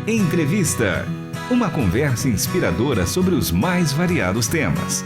Entrevista. Uma conversa inspiradora sobre os mais variados temas.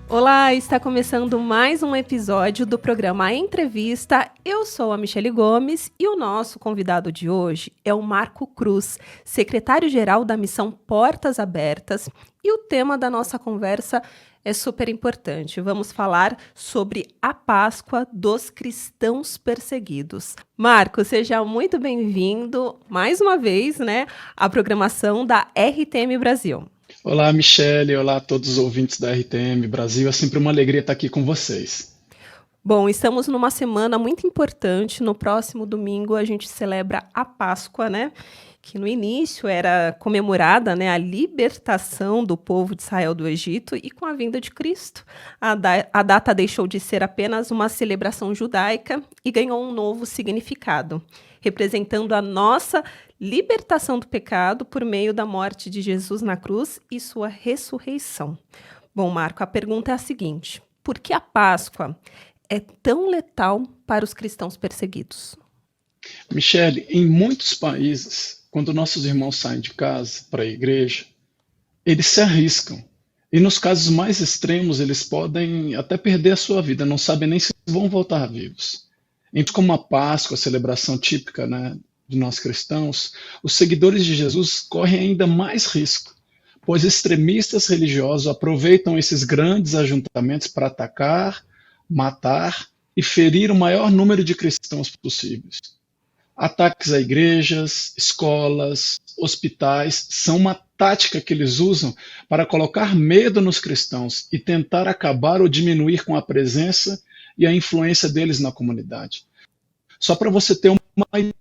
Olá, está começando mais um episódio do programa Entrevista. Eu sou a Michele Gomes e o nosso convidado de hoje é o Marco Cruz, secretário-geral da Missão Portas Abertas, e o tema da nossa conversa é super importante. Vamos falar sobre a Páscoa dos cristãos perseguidos. Marco, seja muito bem-vindo mais uma vez, à programação da RTM Brasil. Olá, Michele. Olá a todos os ouvintes da RTM Brasil. É sempre uma alegria estar aqui com vocês. Bom, estamos numa semana muito importante. No próximo domingo a gente celebra a Páscoa, que no início era comemorada, a libertação do povo de Israel do Egito, e com a vinda de Cristo, a data deixou de ser apenas uma celebração judaica e ganhou um novo significado, representando a nossa libertação do pecado por meio da morte de Jesus na cruz e sua ressurreição. Bom, Marco, a pergunta é a seguinte: por que a Páscoa é tão letal para os cristãos perseguidos? Michele, em muitos países, quando nossos irmãos saem de casa para a igreja, eles se arriscam. E nos casos mais extremos, eles podem até perder a sua vida, não sabem nem se vão voltar vivos. Então, como a Páscoa, a celebração típica, de nós cristãos, os seguidores de Jesus correm ainda mais risco, pois extremistas religiosos aproveitam esses grandes ajuntamentos para atacar, matar e ferir o maior número de cristãos possíveis. Ataques a igrejas, escolas, hospitais são uma tática que eles usam para colocar medo nos cristãos e tentar acabar ou diminuir com a presença e a influência deles na comunidade. Só para você ter uma ideia,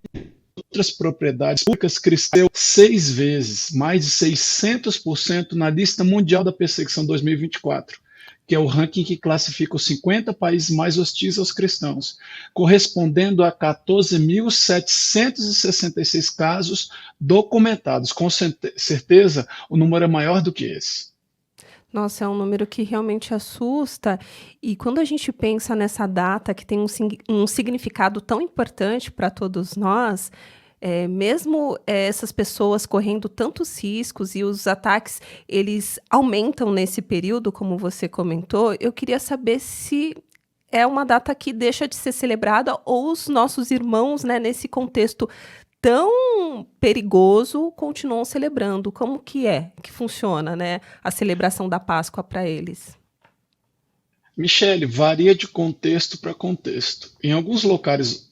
outras propriedades públicas cresceu 6 vezes, mais de 600% na lista mundial da perseguição 2024, que é o ranking que classifica os 50 países mais hostis aos cristãos, correspondendo a 14.766 casos documentados. Com certeza, o número é maior do que esse. Nossa, é um número que realmente assusta. E quando a gente pensa nessa data que tem um significado tão importante para todos nós, mesmo essas pessoas correndo tantos riscos e os ataques, eles aumentam nesse período, como você comentou, eu queria saber se é uma data que deixa de ser celebrada ou os nossos irmãos, nesse contexto tão perigoso, continuam celebrando. Como que funciona, a celebração da Páscoa para eles? Michele, varia de contexto para contexto. Em alguns locais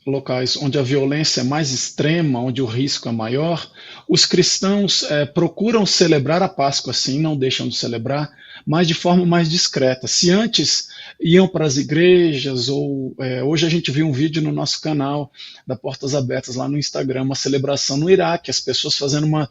onde a violência é mais extrema, onde o risco é maior, os cristãos procuram celebrar a Páscoa, sim, não deixam de celebrar, mas de forma mais discreta. Se antes iam para as igrejas, ou hoje a gente viu um vídeo no nosso canal da Portas Abertas lá no Instagram, uma celebração no Iraque, as pessoas fazendo uma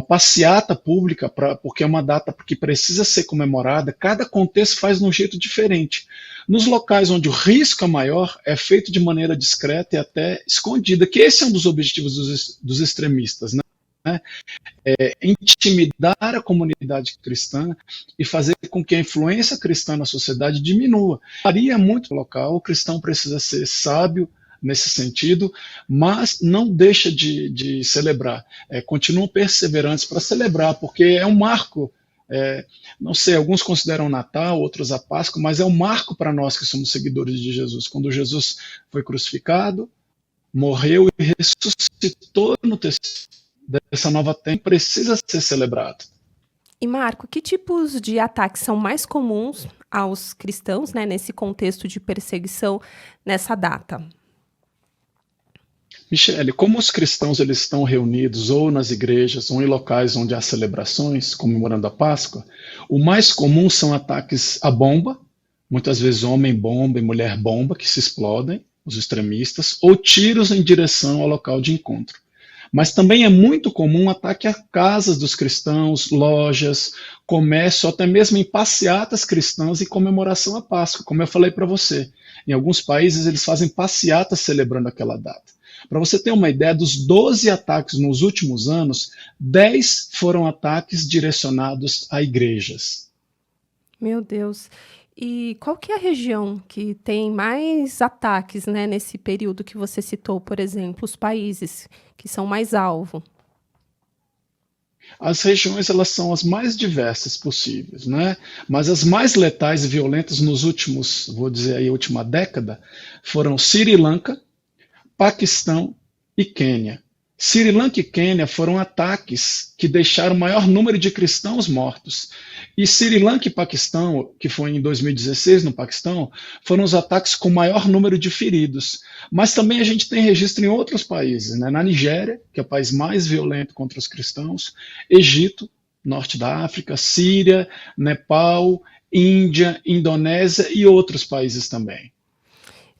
passeata pública, porque é uma data que precisa ser comemorada. Cada contexto faz de um jeito diferente. Nos locais onde o risco é maior, é feito de maneira discreta e até escondida, que esse é um dos objetivos dos extremistas, intimidar a comunidade cristã e fazer com que a influência cristã na sociedade diminua. Varia muito o local, o cristão precisa ser sábio nesse sentido, mas não deixa de celebrar. Continuam perseverantes para celebrar, porque é um marco. Não sei, alguns consideram Natal, outros a Páscoa, mas é um marco para nós que somos seguidores de Jesus. Quando Jesus foi crucificado, morreu e ressuscitou no terceiro dessa nova tempo, precisa ser celebrado. E Marco, que tipos de ataques são mais comuns aos cristãos, nesse contexto de perseguição nessa data? Michele, como os cristãos eles estão reunidos ou nas igrejas ou em locais onde há celebrações, comemorando a Páscoa, o mais comum são ataques à bomba, muitas vezes homem-bomba e mulher-bomba que se explodem, os extremistas, ou tiros em direção ao local de encontro. Mas também é muito comum ataque a casas dos cristãos, lojas, comércio, até mesmo em passeatas cristãs em comemoração à Páscoa, como eu falei para você. Em alguns países eles fazem passeatas celebrando aquela data. Para você ter uma ideia, dos 12 ataques nos últimos anos, 10 foram ataques direcionados a igrejas. Meu Deus. E qual que é a região que tem mais ataques, né, nesse período que você citou, por exemplo, os países que são mais alvo? As regiões elas são as mais diversas possíveis, né? Mas as mais letais e violentas nos últimos, vou dizer aí, última década, foram Sri Lanka, Paquistão e Quênia. Sri Lanka e Quênia foram ataques que deixaram o maior número de cristãos mortos. E Sri Lanka e Paquistão, que foi em 2016 no Paquistão, foram os ataques com o maior número de feridos. Mas também a gente tem registro em outros países, né? Na Nigéria, que é o país mais violento contra os cristãos, Egito, norte da África, Síria, Nepal, Índia, Indonésia e outros países também.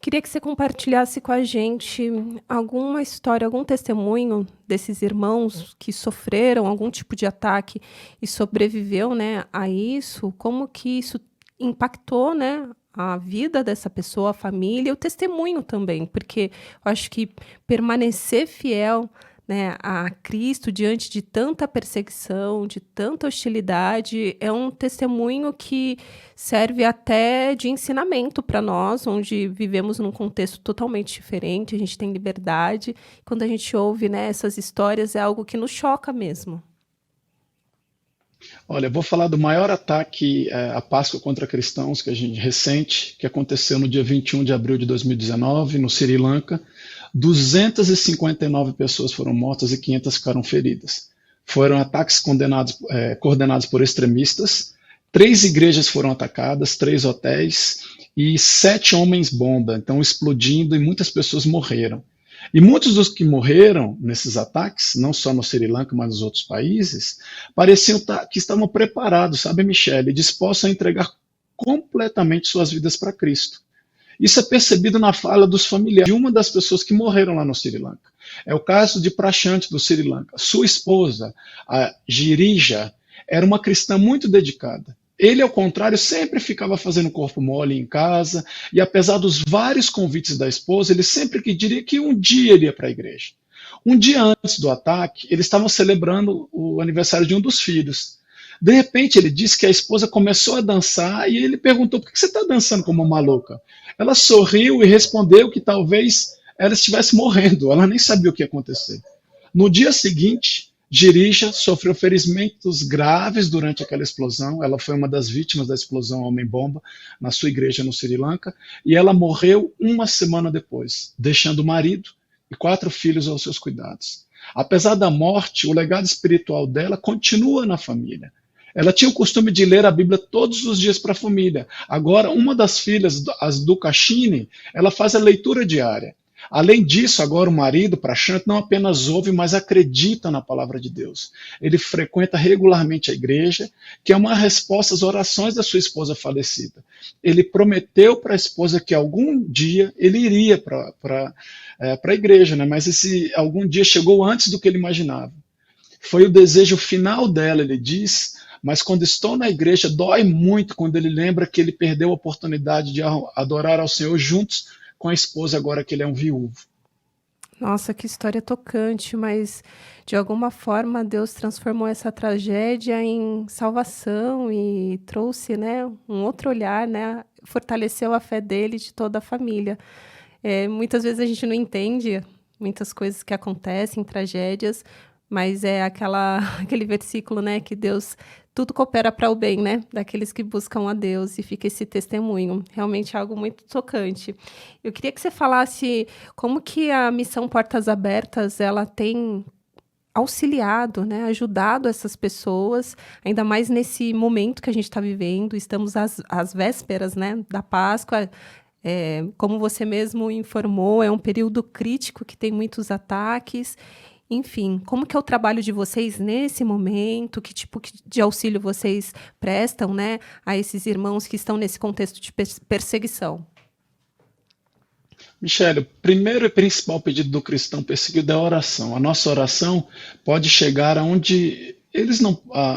Queria que você compartilhasse com a gente alguma história, algum testemunho desses irmãos que sofreram algum tipo de ataque e sobreviveu, né, a isso, como que isso impactou, né, a vida dessa pessoa, a família, e o testemunho também, porque eu acho que permanecer fiel, né, a Cristo diante de tanta perseguição, de tanta hostilidade, é um testemunho que serve até de ensinamento para nós, onde vivemos num contexto totalmente diferente, a gente tem liberdade. Quando a gente ouve, né, essas histórias, é algo que nos choca mesmo. Olha, vou falar do maior ataque à Páscoa contra cristãos que a gente recente, que aconteceu no dia 21 de abril de 2019, no Sri Lanka. 259 pessoas foram mortas e 500 ficaram feridas. Foram ataques coordenados por extremistas. 3 igrejas foram atacadas, 3 hotéis e 7 homens-bomba, então explodindo, e muitas pessoas morreram. E muitos dos que morreram nesses ataques, não só no Sri Lanka, mas nos outros países, pareciam que estavam preparados, sabe, Michele, dispostos a entregar completamente suas vidas para Cristo. Isso é percebido na fala dos familiares de uma das pessoas que morreram lá no Sri Lanka. É o caso de Prashant, do Sri Lanka. Sua esposa, a Girija, era uma cristã muito dedicada. Ele, ao contrário, sempre ficava fazendo corpo mole em casa, e apesar dos vários convites da esposa, ele sempre diria que um dia ele ia para a igreja. Um dia antes do ataque, eles estavam celebrando o aniversário de um dos filhos. De repente, ele disse que a esposa começou a dançar, e ele perguntou: por que você está dançando como uma maluca? Ela sorriu e respondeu que talvez ela estivesse morrendo, ela nem sabia o que ia acontecer. No dia seguinte, Girija sofreu ferimentos graves durante aquela explosão. Ela foi uma das vítimas da explosão homem-bomba na sua igreja no Sri Lanka, e ela morreu uma semana depois, deixando o marido e 4 filhos aos seus cuidados. Apesar da morte, o legado espiritual dela continua na família. Ela tinha o costume de ler a Bíblia todos os dias para a família. Agora, uma das filhas, as Dukashini, ela faz a leitura diária. Além disso, agora o marido, Prashant, não apenas ouve, mas acredita na palavra de Deus. Ele frequenta regularmente a igreja, que é uma resposta às orações da sua esposa falecida. Ele prometeu para a esposa que algum dia ele iria para a igreja, né? Mas esse algum dia chegou antes do que ele imaginava. Foi o desejo final dela, ele diz, mas quando estou na igreja, dói muito quando ele lembra que ele perdeu a oportunidade de adorar ao Senhor juntos com a esposa, agora que ele é um viúvo. Nossa, que história tocante, mas de alguma forma Deus transformou essa tragédia em salvação e trouxe, né, um outro olhar, né, fortaleceu a fé dele e de toda a família. Muitas vezes a gente não entende muitas coisas que acontecem, tragédias, mas é aquele versículo, né, que Deus, tudo coopera para o bem, né, daqueles que buscam a Deus, e fica esse testemunho. Realmente é algo muito tocante. Eu queria que você falasse como que a Missão Portas Abertas, ela tem auxiliado, né, ajudado essas pessoas, ainda mais nesse momento que a gente está vivendo. Estamos às vésperas, né, da Páscoa. Como você mesmo informou, é um período crítico que tem muitos ataques. Enfim, como que é o trabalho de vocês nesse momento? Que tipo de auxílio vocês prestam, né, a esses irmãos que estão nesse contexto de perseguição? Michele, o primeiro e principal pedido do cristão perseguido é a oração. A nossa oração pode chegar aonde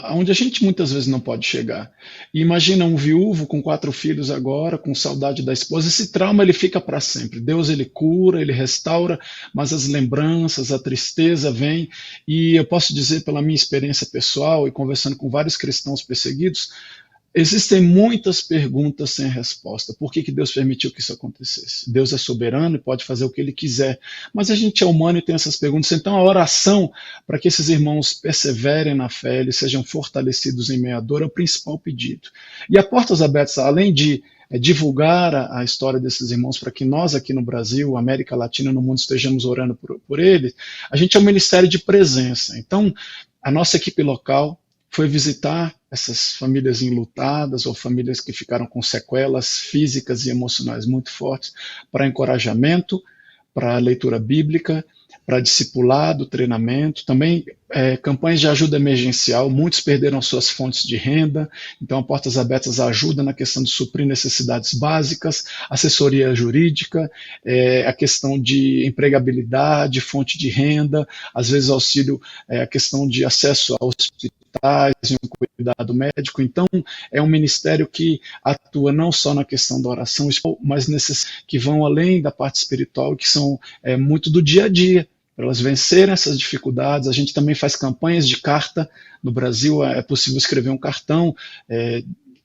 aonde a gente muitas vezes não pode chegar. E imagina um viúvo com 4 filhos agora, com saudade da esposa. Esse trauma ele fica para sempre. Deus ele cura, ele restaura, mas as lembranças, a tristeza vem. E eu posso dizer pela minha experiência pessoal e conversando com vários cristãos perseguidos, existem muitas perguntas sem resposta. Por que Deus permitiu que isso acontecesse? Deus é soberano e pode fazer o que Ele quiser, mas a gente é humano e tem essas perguntas. Então a oração para que esses irmãos perseverem na fé, eles sejam fortalecidos em meio à dor, é o principal pedido. E a Portas Abertas, além de divulgar a história desses irmãos para que nós aqui no Brasil, América Latina, no mundo estejamos orando por eles, a gente é um ministério de presença. Então a nossa equipe local foi visitar essas famílias enlutadas ou famílias que ficaram com sequelas físicas e emocionais muito fortes, para encorajamento, para leitura bíblica, para discipulado, treinamento, também campanhas de ajuda emergencial. Muitos perderam suas fontes de renda, então a Portas Abertas ajuda na questão de suprir necessidades básicas, assessoria jurídica, a questão de empregabilidade, fonte de renda, às vezes auxílio, a questão de acesso a hospitais e um cuidado médico. Então é um ministério que atua não só na questão da oração, mas nesses que vão além da parte espiritual, que são muito do dia a dia, para elas vencerem essas dificuldades. A gente também faz campanhas de carta. No Brasil é possível escrever um cartão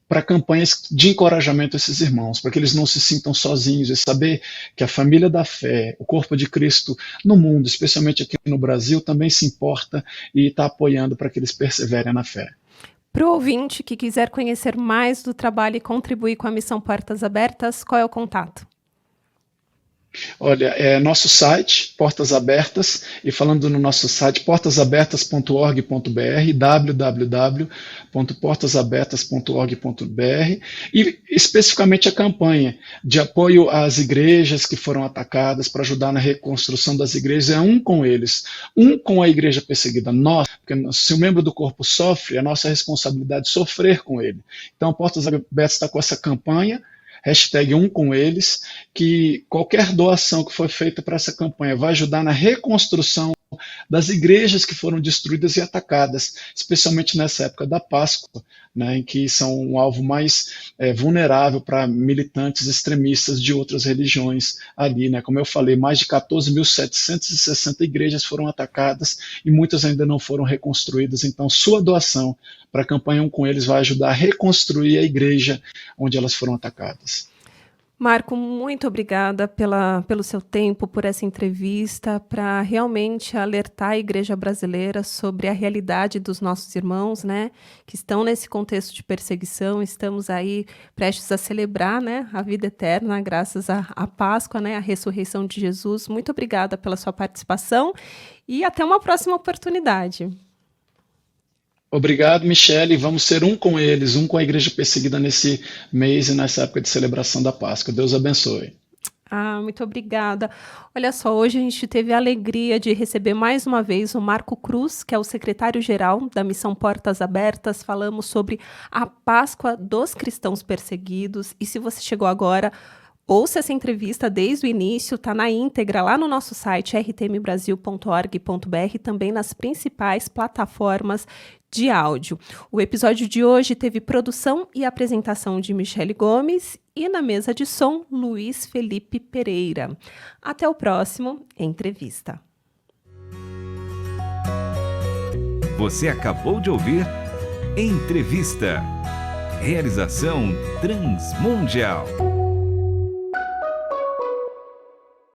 para campanhas de encorajamento a esses irmãos, para que eles não se sintam sozinhos e saber que a família da fé, o corpo de Cristo no mundo, especialmente aqui no Brasil, também se importa e está apoiando para que eles perseverem na fé. Para o ouvinte que quiser conhecer mais do trabalho e contribuir com a Missão Portas Abertas, qual é o contato? Olha, nosso site, Portas Abertas, e falando no nosso site, portasabertas.org.br, www.portasabertas.org.br, e especificamente a campanha de apoio às igrejas que foram atacadas, para ajudar na reconstrução das igrejas, é um com eles, um com a igreja perseguida. Nós, porque se o membro do corpo sofre, é nossa responsabilidade sofrer com ele. Então, Portas Abertas está com essa campanha, hashtag um com eles, que qualquer doação que for feita para essa campanha vai ajudar na reconstrução das igrejas que foram destruídas e atacadas, especialmente nessa época da Páscoa, né, em que são um alvo mais vulnerável para militantes extremistas de outras religiões ali, né? Como eu falei, mais de 14.760 igrejas foram atacadas e muitas ainda não foram reconstruídas. Então, sua doação para a campanha Um com Eles vai ajudar a reconstruir a igreja onde elas foram atacadas. Marco, muito obrigada pelo seu tempo, por essa entrevista, para realmente alertar a igreja brasileira sobre a realidade dos nossos irmãos, né, que estão nesse contexto de perseguição. Estamos aí prestes a celebrar, né, a vida eterna, graças à Páscoa, né, a ressurreição de Jesus. Muito obrigada pela sua participação e até uma próxima oportunidade. Obrigado, Michele. Vamos ser um com eles, um com a igreja perseguida nesse mês e nessa época de celebração da Páscoa. Deus abençoe. Muito obrigada. Olha só, hoje a gente teve a alegria de receber mais uma vez o Marco Cruz, que é o secretário-geral da Missão Portas Abertas. Falamos sobre a Páscoa dos cristãos perseguidos. E se você chegou agora, ouça essa entrevista desde o início, está na íntegra lá no nosso site rtmbrasil.org.br, também nas principais plataformas de áudio. O episódio de hoje teve produção e apresentação de Michele Gomes e na mesa de som, Luiz Felipe Pereira. Até o próximo Entrevista. Você acabou de ouvir Entrevista. Realização Transmundial.